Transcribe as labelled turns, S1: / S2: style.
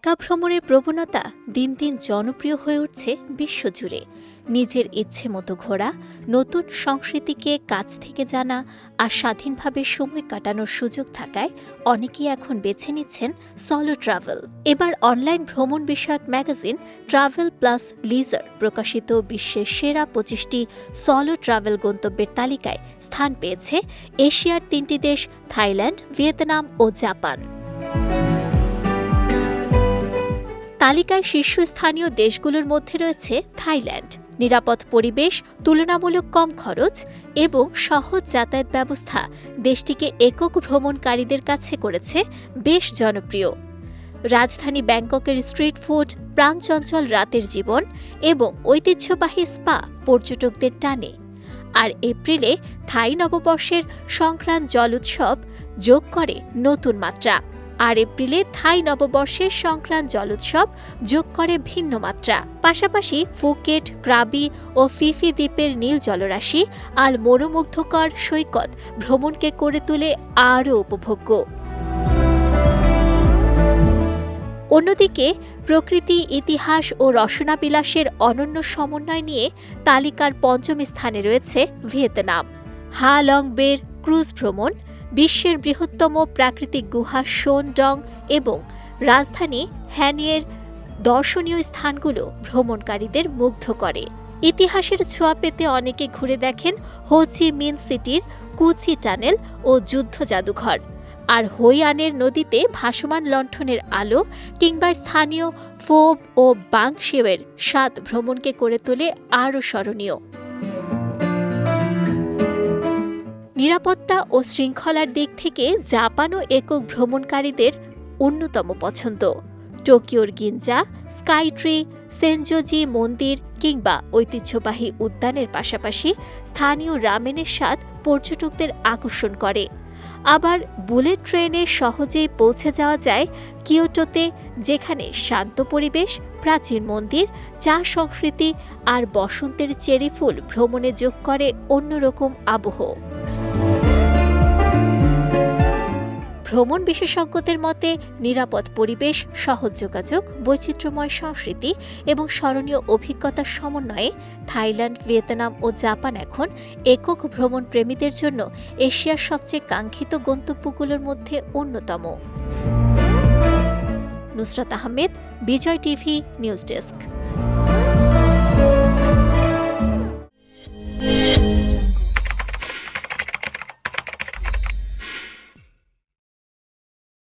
S1: একা ভ্রমণের প্রবণতা দিন দিন জনপ্রিয় হয়ে উঠছে বিশ্বজুড়ে। নিজের ইচ্ছে মতো ঘোরা, নতুন সংস্কৃতিকে কাছ থেকে জানা আর স্বাধীনভাবে সময় কাটানোর সুযোগ থাকায় অনেকেই এখন বেছে নিচ্ছেন সলো ট্রাভেল। এবার অনলাইন ভ্রমণ বিষয়ক ম্যাগাজিন ট্রাভেল প্লাস লিজার প্রকাশিত বিশ্বের সেরা ২৫টি সলো ট্রাভেল গন্তব্যের তালিকায় স্থান পেয়েছে এশিয়ার ৩টি দেশ থাইল্যান্ড, ভিয়েতনাম ও জাপান। তালিকায় শীর্ষস্থানীয় দেশগুলোর মধ্যে রয়েছে থাইল্যান্ড। নিরাপদ পরিবেশ, তুলনামূলক কম খরচ এবং সহজ যাতায়াত ব্যবস্থা দেশটিকে একক ভ্রমণকারীদের কাছে করেছে বেশ জনপ্রিয়। রাজধানী ব্যাংককের স্ট্রিট ফুড, প্রাণচঞ্চল রাতের জীবন এবং ঐতিহ্যবাহী স্পা পর্যটকদের টানে। আর এপ্রিলে থাই নববর্ষের সংক্রান্ত জল উৎসব যোগ করে নতুন মাত্রা। ভিন্ন মাত্রা। পাশাপাশি ফুকেট, ক্রাবি ও ফিফি দ্বীপের নীল জলরাশি আর মনোমুগ্ধকর সৈকত ভ্রমণকে করে তোলে আরও উপভোগ্য। অন্যদিকে প্রকৃতি, ইতিহাস ও রসনাবিলাসের অনন্য সমন্বয় নিয়ে তালিকার পঞ্চম স্থানে রয়েছে ভিয়েতনাম। হা লং বের ক্রুজ ভ্রমণ, বিশ্বের বৃহত্তম প্রাকৃতিক গুহা শোন ডং এবং রাজধানী হ্যানিয়ের দর্শনীয় স্থানগুলো ভ্রমণকারীদের মুগ্ধ করে। ইতিহাসের ছোঁয়া পেতে অনেকে ঘুরে দেখেন হো চি মিন সিটির কুচি টানেল ও যুদ্ধ জাদুঘর, আর হইয়ানের নদীতে ভাসমান লণ্ঠনের আলো কিংবা স্থানীয় ফোব ও বাংশেওয়ের স্বাদ ভ্রমণকে করে তোলে আরও স্মরণীয়। নিরাপত্তা ও শৃঙ্খলার দিক থেকে জাপানও একক ভ্রমণকারীদের অন্যতম পছন্দ। টোকিওর গিনজা, স্কাই ট্রি, সেনজোজি মন্দির কিংবা ঐতিহ্যবাহী উদ্যানের পাশাপাশি স্থানীয় রামেনের স্বাদ পর্যটকদের আকর্ষণ করে। আবার বুলেট ট্রেনে সহজেই পৌঁছে যাওয়া যায় কিয়োটোতে, যেখানে শান্ত পরিবেশ, প্রাচীন মন্দির, চা সংস্কৃতি আর বসন্তের চেরি ফুল ভ্রমণে যোগ করে অন্যরকম আবহ। ভ্রমণ বিশেষজ্ঞদের মতে নিরাপদ পরিবেশ, সহজ যোগাযোগ, বৈচিত্র্যময় সংস্কৃতি এবং স্মরণীয় অভিজ্ঞতার সমন্বয়ে থাইল্যান্ড, ভিয়েতনাম ও জাপান এখন একক ভ্রমণ প্রেমীদের জন্য এশিয়ার সবচেয়ে কাঙ্ক্ষিত গন্তব্যগুলোর মধ্যে অন্যতম। নুসরাত আহমেদ, বিজয় টিভি নিউজ ডেস্ক।